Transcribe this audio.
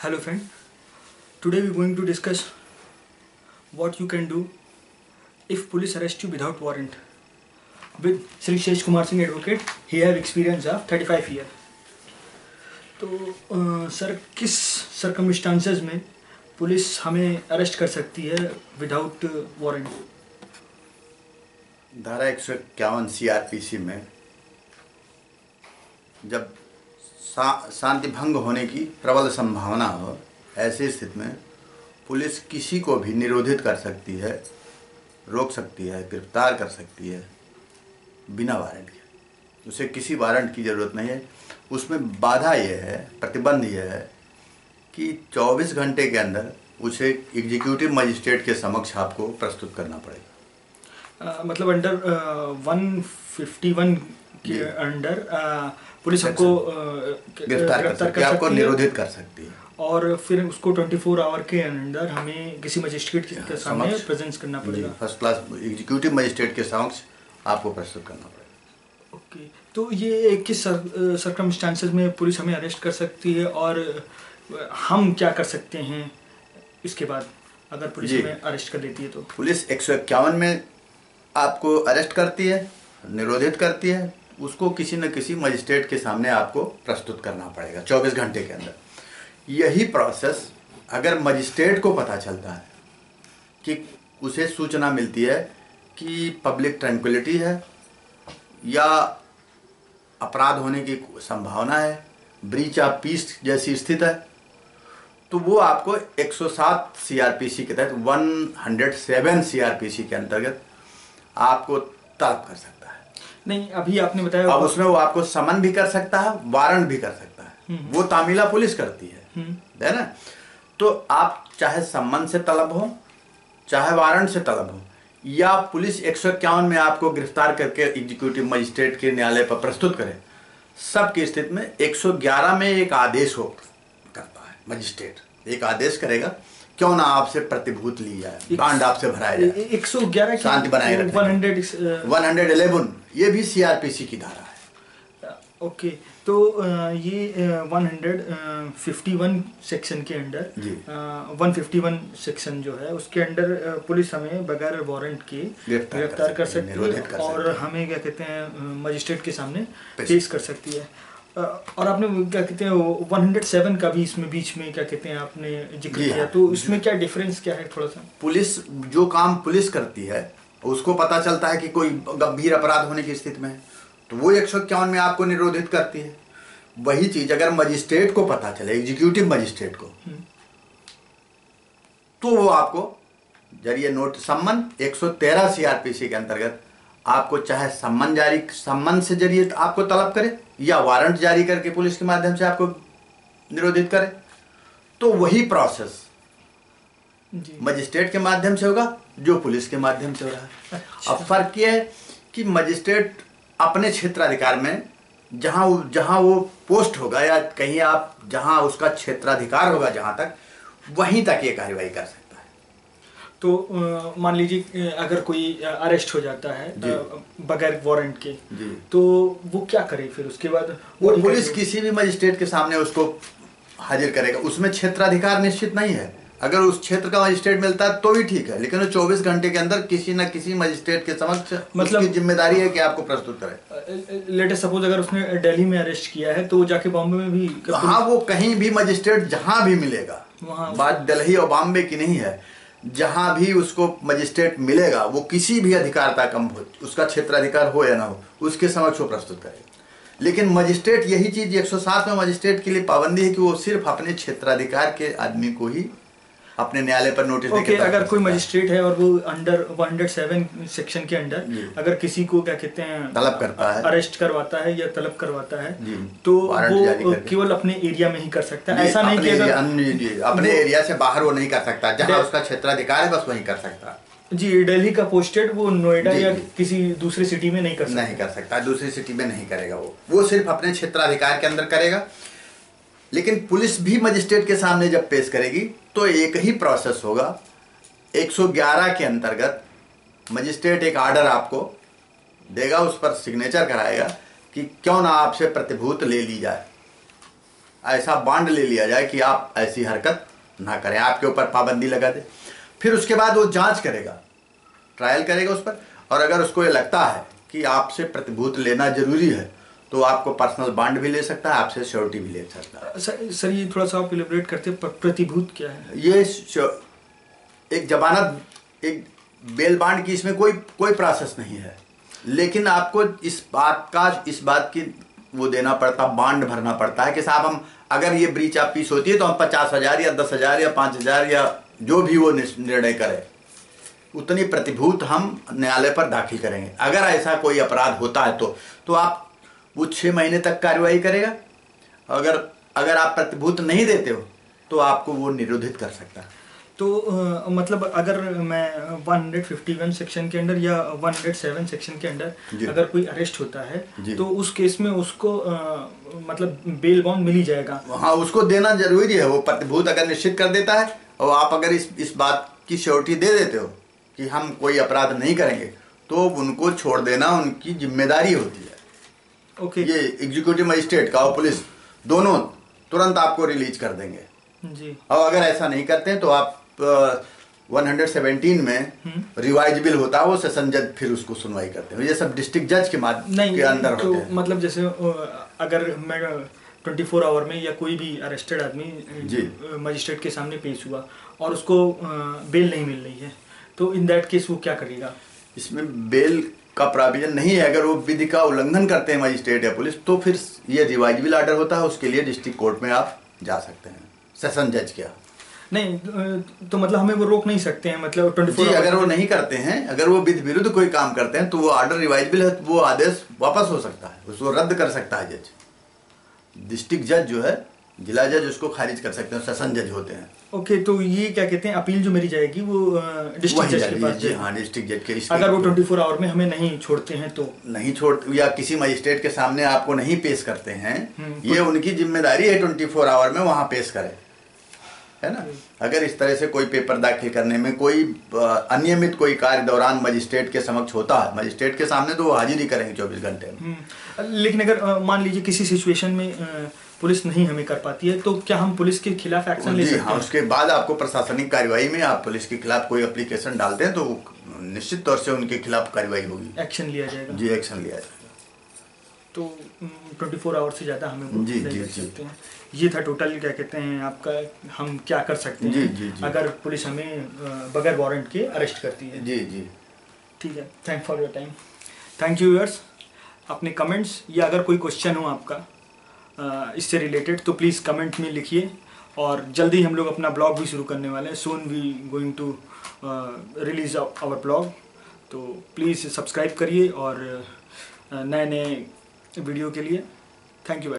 Hello friend, today we are going to discuss what you can do if police arrest you without warrant with Sri Shesh Kumar Singh advocate. He have experience of 35 years. तो sir किस circumstances में police हमें arrest कर सकती है without warrant? धारा 151 CRPC में जब शांति भंग होने की प्रबल संभावना हो, ऐसी स्थिति में पुलिस किसी को भी निरोधित कर सकती है, रोक सकती है, गिरफ्तार कर सकती है बिना वारंट के। उसे किसी वारंट की ज़रूरत नहीं है। उसमें बाधा यह है, प्रतिबंध यह है कि 24 घंटे के अंदर उसे एग्जीक्यूटिव मजिस्ट्रेट के समक्ष आपको प्रस्तुत करना पड़ेगा। मतलब अंडर 151 के अंडर पुलिस हमको गिरफ्तार कर सकती है, आपको निरोधित कर सकती है और फिर उसको 24 आवर के अंदर हमें किसी मजिस्ट्रेट के सामने प्रेजेंस करना पड़ेगा। फर्स्ट क्लास एग्जीक्यूटिव मजिस्ट्रेट के समक्ष आपको प्रस्तुत करना पड़ेगा। ओके, तो ये किस सर्कमस्टांसेस में पुलिस हमें अरेस्ट कर सकती है और हम क्या कर सकते हैं इसके बाद अगर पुलिस हमें अरेस्ट कर लेती है? तो पुलिस 151 में आपको अरेस्ट करती है, निरोधित करती है, उसको किसी न किसी मजिस्ट्रेट के सामने आपको प्रस्तुत करना पड़ेगा 24 घंटे के अंदर। यही प्रोसेस अगर मजिस्ट्रेट को पता चलता है कि उसे सूचना मिलती है कि पब्लिक ट्रैंक्विलिटी है या अपराध होने की संभावना है, ब्रीच ऑफ पीस जैसी स्थिति है, तो वो आपको 107 CRPC के तहत 107 CRPC के अंतर्गत आपको तलब कर सकता है। नहीं, अभी आपने बताया अब उसमें वो आपको समन भी कर सकता है, वारंट भी कर सकता है। वो तामीला पुलिस करती है ना। तो आप चाहे सम्मन से तलब हो, चाहे वारंट से तलब हो, या पुलिस 151 में आपको गिरफ्तार करके एग्जीक्यूटिव मजिस्ट्रेट के न्यायालय पर प्रस्तुत करे, सबकी स्थिति में 111 में एक आदेश हो करता है। मजिस्ट्रेट एक आदेश करेगा, क्यों ना आपसे प्रतिभूत ली जाए, बांड आपसे भराया जाए, 111 शांति बनाए रखने 111 ये भी CRPC की धारा है। ओके, तो ये 151 सेक्शन के अंडर 151 सेक्शन जो है उसके अंडर पुलिस हमें बगैर वारंट के गिरफ्तार कर सकती है और हमें क्या कहते हैं मजिस्ट्रेट के सामने पेश कर सकती है। और आपने क्या कहते हैं 107 का भी इसमें बीच में क्या कहते हैं आपने जिक्र किया, तो इसमें क्या डिफरेंस क्या है? थोड़ा सा पुलिस जो काम पुलिस करती है उसको पता चलता है कि कोई गंभीर अपराध होने की स्थिति में है, तो वो 151 में आपको निरोधित करती है। वही चीज अगर मजिस्ट्रेट को पता चले, एग्जीक्यूटिव मजिस्ट्रेट को, तो वो आपको जरिए नोट सम्मन 113 CRPC के अंतर्गत आपको चाहे सम्मन से जरिए आपको तलब करे या वारंट जारी करके पुलिस के माध्यम से आपको निरोधित करे, तो वही प्रोसेस मजिस्ट्रेट के माध्यम से होगा जो पुलिस के माध्यम से हो रहा है। अच्छा। अब फर्क यह है कि मजिस्ट्रेट अपने क्षेत्राधिकार में जहां वो पोस्ट होगा या कहीं आप जहां उसका क्षेत्राधिकार होगा जहां तक, वहीं तक ये कार्रवाई कर सकता है। तो मान लीजिए अगर कोई अरेस्ट हो जाता है बगैर वारंट के, तो वो क्या करे फिर उसके बाद? वो पुलिस किसी भी मजिस्ट्रेट के सामने उसको हाजिर करेगा। उसमें क्षेत्राधिकार निश्चित नहीं है। अगर उस क्षेत्र का मजिस्ट्रेट मिलता है तो भी ठीक है, लेकिन वो 24 घंटे के अंदर किसी न किसी मजिस्ट्रेट के समक्ष मतलब उसकी जिम्मेदारी है कि आपको प्रस्तुत करे। लेटेस्ट सपोज अगर उसने दिल्ली में अरेस्ट किया है तो जाके बॉम्बे में भी, हाँ, वो कहीं भी मजिस्ट्रेट जहां भी मिलेगा, बात दिल्ली और बॉम्बे की नहीं है, जहां भी उसको मजिस्ट्रेट मिलेगा वो किसी भी अधिकारता कम हो, उसका क्षेत्राधिकार हो या ना हो, उसके समक्ष वो प्रस्तुत करेगा। लेकिन मजिस्ट्रेट यही चीज 107 में मजिस्ट्रेट के लिए पाबंदी है कि वो सिर्फ अपने क्षेत्राधिकार के आदमी को ही अपने न्यायालय पर नोटिस देके अगर कोई मजिस्ट्रेट है और वो अंडर 107 सेक्शन के अंडर अगर किसी को क्या कहते हैं तलब करता है, अरेस्ट करवाता है या तलब करवाता है, तो वो केवल अपने एरिया में ही कर सकता है। ऐसा नहीं कि अगर अपने एरिया से बाहर वो नहीं कर सकता, जहां उसका क्षेत्राधिकार है बस वहीं कर सकता है। जी, दिल्ली का पोस्टेड वो नोएडा या किसी दूसरी सिटी में नहीं कर सकता, दूसरी सिटी में नहीं करेगा। वो सिर्फ अपने क्षेत्राधिकार के अंदर करेगा। लेकिन पुलिस भी मजिस्ट्रेट के सामने जब पेश करेगी तो एक ही प्रोसेस होगा। 111 के अंतर्गत मजिस्ट्रेट एक आर्डर आपको देगा, उस पर सिग्नेचर कराएगा कि क्यों ना आपसे प्रतिभूत ले ली जाए। ऐसा बांड ले लिया जाए कि आप ऐसी हरकत ना करें, आपके ऊपर पाबंदी लगा दे। फिर उसके बाद वो जांच करेगा, ट्रायल करेगा उस पर, और अगर उसको ये लगता है कि आपसे प्रतिभूत लेना जरूरी है तो आपको पर्सनल बांड भी ले सकता है, आपसे श्योरिटी भी ले सकता है। सर ये थोड़ा सा आप इलेबोरेट करते हैं, प्रतिभूत क्या है? ये एक जमानत, एक बेल बांड की इसमें कोई प्रोसेस नहीं है, लेकिन आपको इस बात की वो देना पड़ता, बांड भरना पड़ता है कि साहब हम अगर ये ब्रीच ऑफ पीस होती है तो हम 50,000 या 10,000 या 5,000 या जो भी वो निर्णय करे उतनी प्रतिभूत हम न्यायालय पर दाखिल करेंगे। अगर ऐसा कोई अपराध होता है तो आप वो 6 महीने तक कार्रवाई करेगा। अगर आप प्रतिभूत नहीं देते हो तो आपको वो निरोधित कर सकता है। तो मतलब अगर मैं 151 सेक्शन के अंडर या 107 सेक्शन के अंडर अगर कोई अरेस्ट होता है तो उस केस में उसको मतलब बेल बॉन्ड मिल ही जाएगा? हाँ, उसको देना जरूरी है। वो प्रतिभूत अगर निश्चित कर देता है और आप अगर इस बात की श्योरिटी दे देते हो कि हम कोई अपराध नहीं करेंगे तो उनको छोड़ देना उनकी जिम्मेदारी होती है। ओके। ये एग्जीक्यूटिव मजिस्ट्रेट का और पुलिस दोनों तुरंत आपको रिलीज कर देंगे जी। और अगर ऐसा नहीं करते हैं तो आप 117 में रिवाइज बिल होता है, वो सेशन जज फिर उसको सुनवाई करते हैं। ये सब डिस्ट्रिक्ट जज के के अंदर तो होते हैं। मतलब जैसे अगर मैं 24 आवर में या कोई भी अरेस्टेड आदमी मजिस्ट्रेट के सामने पेश हुआ और उसको बेल नहीं मिल रही है तो इन दैट केस वो क्या करेगा? इसमें बेल का प्रोविजन नहीं है। अगर वो विधि का उल्लंघन करते हैं मजिस्ट्रेट या पुलिस तो फिर ये रिवाइजिबल ऑर्डर होता है, उसके लिए डिस्ट्रिक्ट कोर्ट में आप जा सकते हैं सेशन जज के। नहीं तो मतलब हमें वो रोक नहीं सकते हैं मतलब 24 अगर वो नहीं करते हैं, अगर वो विधि विरुद्ध कोई काम करते हैं तो वो ऑर्डर रिवाइजिबल है, वो आदेश वापस हो सकता है, उसको रद्द कर सकता है जज। डिस्ट्रिक्ट जज जो है, जिला जज उसको खारिज कर सकते हैं, सेशन जज होते हैं। ओके। तो ये क्या कहते हैं, अपील जो मेरी जाएगी वो डिस्ट्रिक्ट जज के पास जाएगी? हाँ, डिस्ट्रिक्ट जज के। अगर वो 24 आवर में हमें नहीं छोड़ते हैं तो नहीं छोड़ या किसी मजिस्ट्रेट के सामने आपको नहीं पेश करते हैं, ये उनकी जिम्मेदारी है 24 आवर में वहां पेश करें, है ना। अगर इस तरह से कोई पेपर दाखिल करने में कोई अनियमित कोई कार्य दौरान मजिस्ट्रेट के समक्ष होता है, मजिस्ट्रेट के सामने तो वो हाजिरी करेंगे 24 घंटे में। लेकिन अगर मान लीजिए किसी सिचुएशन में पुलिस नहीं हमें कर पाती है तो क्या हम पुलिस के खिलाफ एक्शन ले सकते हैं? हाँ, उसके बाद आपको प्रशासनिक कार्यवाही में आप पुलिस के खिलाफ कोई एप्लीकेशन डालते हैं तो निश्चित तौर से उनके खिलाफ कार्यवाही होगी, एक्शन लिया जाएगा। जी, एक्शन लिया जाएगा। तो 24 आवर से ज़्यादा हमें वो जी सकते हैं। ये था टोटल क्या कहते हैं आपका, हम क्या कर सकते हैं जी। अगर पुलिस हमें बगैर वारंट के अरेस्ट करती है। जी। ठीक है, thank for your time. Thank you viewers. अपने कमेंट्स या अगर कोई क्वेश्चन हो आपका इससे रिलेटेड तो प्लीज़ कमेंट में लिखिए। और जल्दी हम लोग अपना ब्लॉग भी शुरू करने वाले हैं। Soon we going to release our blog, तो प्लीज़ सब्सक्राइब करिए और नए वीडियो के लिए। Thank you.